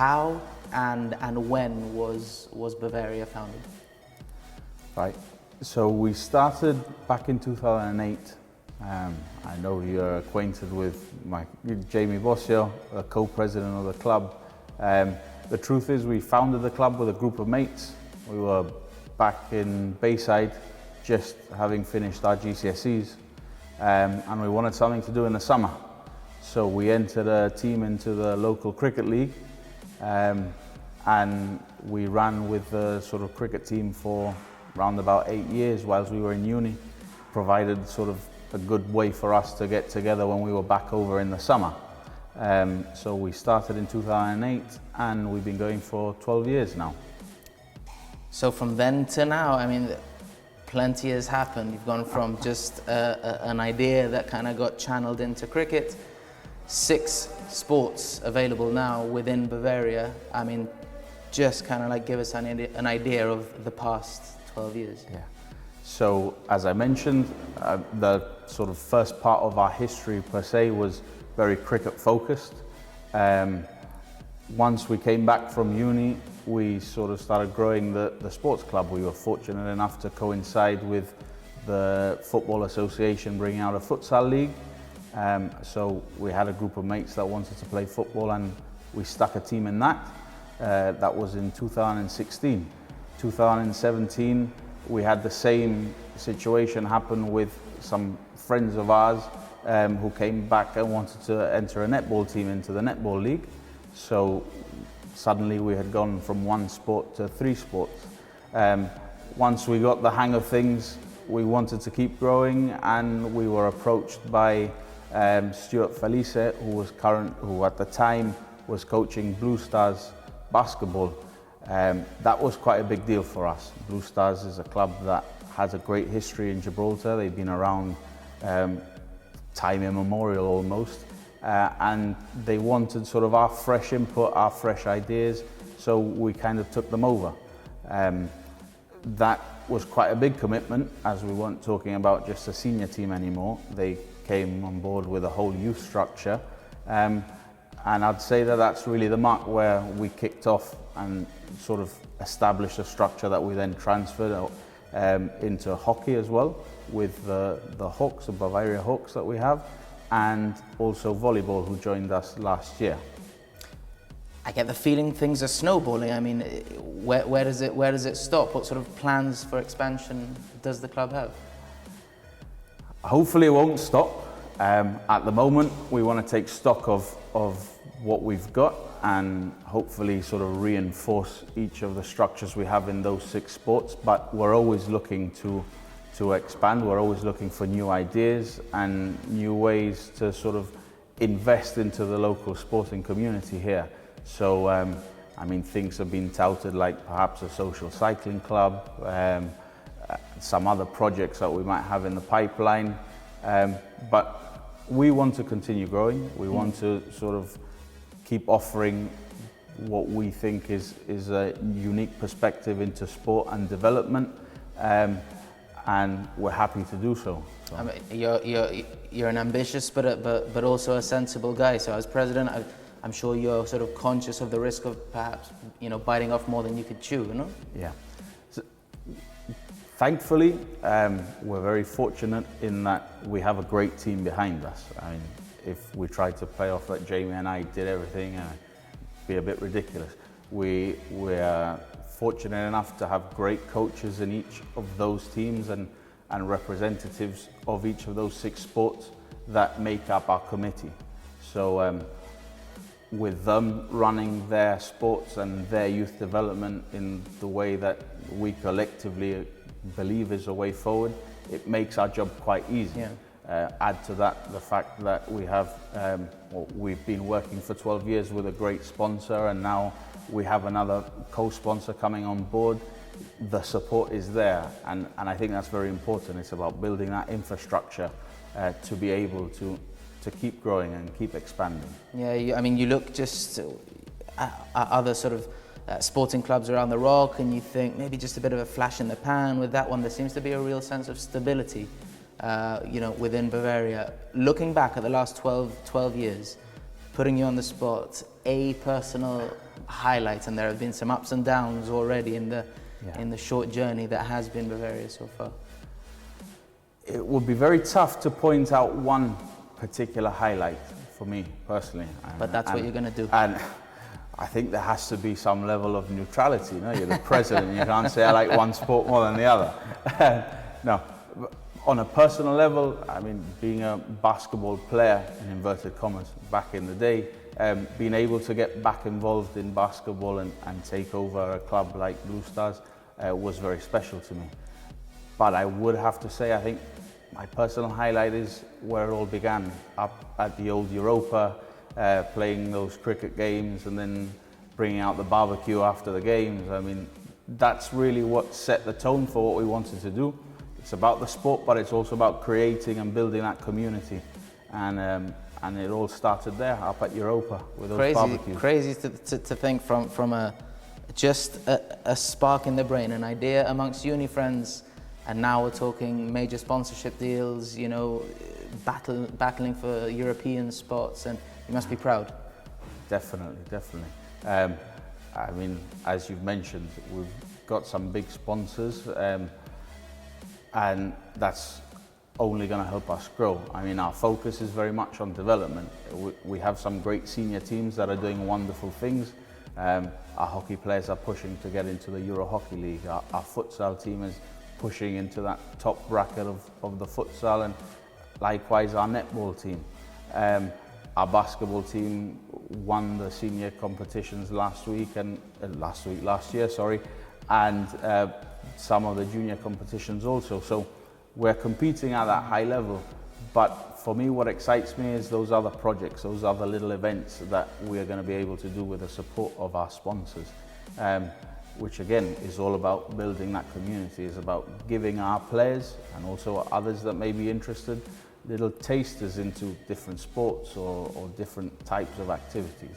how and when was Bavaria founded? Right. So we started back in 2008. I know you're acquainted with Jamie Bossio, the co-president of the club. The truth is we founded the club with a group of mates. We were back in Bayside, just having finished our GCSEs, and we wanted something to do in the summer. So we entered a team into the local cricket league, and we ran with the sort of cricket team for around about 8 years whilst we were in uni. Provided sort of a good way for us to get together when we were back over in the summer. So we started in 2008 and we've been going for 12 years now. So from then to now, I mean, plenty has happened. You've gone from just an idea that kind of got channeled into cricket, 6 sports available now within Bavaria. I mean, just kind of like give us an idea of the past 12 years. Yeah. So as I mentioned, the sort of first part of our history per se was very cricket focused. Once we came back from uni, we sort of started growing the sports club. We were fortunate enough to coincide with the Football Association bringing out a futsal league. So we had a group of mates that wanted to play football and we stuck a team in that. That was in 2016. 2017, we had the same situation happen with some friends of ours who came back and wanted to enter a netball team into the netball league. So suddenly we had gone from 1 sport to 3 sports. Once we got the hang of things, we wanted to keep growing, and we were approached by Stuart Felice, who at the time was coaching Blue Stars basketball. That was quite a big deal for us. Blue Stars is a club that has a great history in Gibraltar. They've been around time immemorial almost, and they wanted sort of our fresh input, our fresh ideas, so we kind of took them over. That was quite a big commitment, as we weren't talking about just a senior team anymore. They came on board with a whole youth structure, and I'd say that that's really the mark where we kicked off and sort of established a structure that we then transferred into hockey as well, with the Hawks, the Bavaria Hawks that we have, and also volleyball, who joined us last year. I get the feeling things are snowballing. I mean, where does it stop? What sort of plans for expansion does the club have? Hopefully it won't stop. At the moment, we want to take stock of what we've got and hopefully sort of reinforce each of the structures we have in those 6 sports, but we're always looking to expand. We're always looking for new ideas and new ways to sort of invest into the local sporting community here. So, I mean, things have been touted like perhaps a social cycling club, some other projects that we might have in the pipeline, but we want to continue growing. We want to sort of keep offering what we think is a unique perspective into sport and development, and we're happy to do so. I mean, you're an ambitious but also a sensible guy. So as president, I'm sure you're sort of conscious of the risk of perhaps, you know, biting off more than you could chew, you know? Yeah. So, thankfully, we're very fortunate in that we have a great team behind us. I mean, if we tried to play off that Jamie and I did everything, it'd be a bit ridiculous. We're fortunate enough to have great coaches in each of those teams and representatives of each of those 6 sports that make up our committee. So with them running their sports and their youth development in the way that we collectively believe is a way forward, it makes our job quite easy. Yeah. Add to that the fact that we have, we've been working for 12 years with a great sponsor, and now we have another co-sponsor coming on board. The support is there, and I think that's very important. It's about building that infrastructure to be able to keep growing and keep expanding. Yeah, I mean, you look just at other sort of sporting clubs around the Rock, and you think maybe just a bit of a flash in the pan. With that one, there seems to be a real sense of stability, you know, within Bavaria. Looking back at the last 12 years, putting you on the spot, a personal highlights, and there have been some ups and downs already in the short journey that has been Bavaria so far? It would be very tough to point out one particular highlight for me personally. But that's what you're going to do. And I think there has to be some level of neutrality. You know, you're the president, you can't say I like one sport more than the other. No, on a personal level, I mean, being a basketball player, in inverted commas, back in the day, being able to get back involved in basketball and take over a club like Blue Stars was very special to me. But I would have to say, I think my personal highlight is where it all began, up at the old Europa, playing those cricket games and then bringing out the barbecue after the games. I mean, that's really what set the tone for what we wanted to do. It's about the sport, but it's also about creating and building that community. And it all started there, up at Europa, with those barbecues. Crazy to think from just a spark in the brain, an idea amongst uni friends, and now we're talking major sponsorship deals, you know, battling for European spots, and you must be proud. Definitely, definitely. I mean, as you've mentioned, we've got some big sponsors, and that's only going to help us grow. I mean, our focus is very much on development. We have some great senior teams that are doing wonderful things. Our hockey players are pushing to get into the Euro Hockey League. Our futsal team is pushing into that top bracket of the futsal, and likewise our netball team. Our basketball team won the senior competitions last year, and some of the junior competitions also. So we're competing at that high level. But for me, what excites me is those other projects, those other little events that we're going to be able to do with the support of our sponsors, which again is all about building that community, is about giving our players and also others that may be interested little tasters into different sports or different types of activities.